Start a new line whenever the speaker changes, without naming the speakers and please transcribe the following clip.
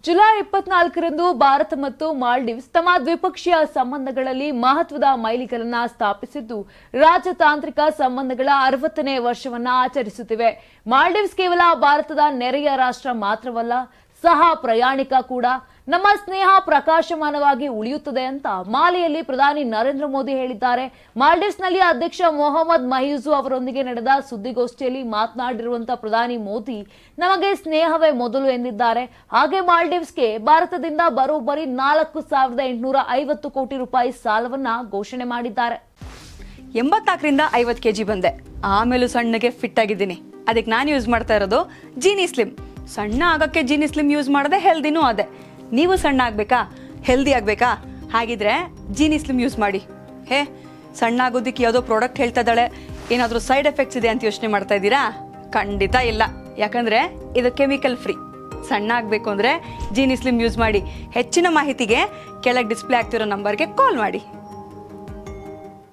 July 24ರಂದು Bharat ಮತ್ತು ಮಾಲ್ಡೀವ್ಸ್ ತಮ್ಮ ದ್ವಿಪಕ್ಷೀಯ ಸಂಬಂಧಗಳಲ್ಲಿ ಮಹತ್ವದ ಮೈಲಿಗಲ್ಲನ್ನ ಸ್ಥಾಪಿಸಿದ್ದು ರಾಜತಾಂತ್ರಿಕ ಸಂಬಂಧಗಳ 60ನೇ ವರ್ಷವನ್ನ ಆಚರಿಸುತ್ತಿವೆ. ಮಾಲ್ಡೀವ್ಸ್ ಕೇವಲ ಭಾರತದ ನೆರೆಯ ರಾಷ್ಟ್ರ ಮಾತ್ರವಲ್ಲ, ಸಹ ಪ್ರಯಾಣಿಕ ಕೂಡ. ನಮ್ಮ ಸ್ನೇಹ ಪ್ರಕಾಶಮಾನವಾಗಿ ಉಳಿಯುತ್ತದೆ ಅಂತ ಮಾಲೆಯಲ್ಲಿ ಪ್ರಧಾನಿ ನರೇಂದ್ರ ಮೋದಿ ಹೇಳಿದ್ದಾರೆ. ಮಾಲ್ಡೀವ್ಸ್ನಲ್ಲಿ ಅಧ್ಯಕ್ಷ ಮೊಹಮ್ಮದ್ ಮಹೀಜು ಅವರೊಂದಿಗೆ ನಡೆದ ಸುದ್ದಿಗೋಷ್ಠಿಯಲ್ಲಿ ಮಾತನಾಡಿರುವಂತಹ ಪ್ರಧಾನಿ ಮೋದಿ ನಮಗೆ ಸ್ನೇಹವೇ ಮೊದಲು ಎಂದಿದ್ದಾರೆ. ಹಾಗೆ ಮಾಲ್ಡೀವ್ಸ್ಗೆ ಭಾರತದಿಂದ ಬರೋಬ್ಬರಿ 4,850 ಕೋಟಿ ರೂಪಾಯಿ ಸಾಲವನ್ನ ಘೋಷಣೆ ಮಾಡಿದ್ದಾರೆ.
84ರಿಂದ 50 kg ಬಂದೆ, ಆಮೇಲೂ ಸಣ್ಣಗೆ ಫಿಟ್ ಆಗಿದ್ದೀನಿ. ಅದಕ್ಕೆ ನಾನು ಯೂಸ್ ಮಾಡ್ತಾ ಇರೋದು ಜೀನಿ ಸ್ಲಿಮ್. ಸಣ್ಣ ಆಗಕ್ಕೆ ಜೀನಿ ಸ್ಲಿಮ್ ಯೂಸ್ ಮಾಡದೆ ಹೆಲ್ದಿನೂ ಅದೇ. ನೀವು ಸಣ್ಣ ಆಗಬೇಕಾ, ಹೆಲ್ದಿ ಆಗಬೇಕಾ? ಹಾಗಿದ್ರೆ ಜೀನಿ ಸ್ಲಿಮ್ ಯೂಸ್ ಮಾಡಿ. ಸಣ್ಣ ಆಗೋದಕ್ಕೆ ಯಾವುದೋ ಪ್ರಾಡಕ್ಟ್ ಹೇಳ್ತಾ ಇದ್ದಾಳೆ, ಏನಾದರೂ ಸೈಡ್ ಎಫೆಕ್ಟ್ಸ್ ಇದೆ ಅಂತ ಯೋಚನೆ ಮಾಡ್ತಾ ಇದ್ದೀರಾ? ಖಂಡಿತ ಇಲ್ಲ, ಯಾಕಂದರೆ ಇದು ಕೆಮಿಕಲ್ ಫ್ರೀ. ಸಣ್ಣ ಆಗಬೇಕು ಅಂದರೆ ಜೀನಿ ಸ್ಲಿಮ್ ಯೂಸ್ ಮಾಡಿ. ಹೆಚ್ಚಿನ ಮಾಹಿತಿಗೆ ಕೆಳಗೆ ಡಿಸ್ಪ್ಲೇ ಆಗ್ತಿರೋ ನಂಬರ್ಗೆ ಕಾಲ್ ಮಾಡಿ.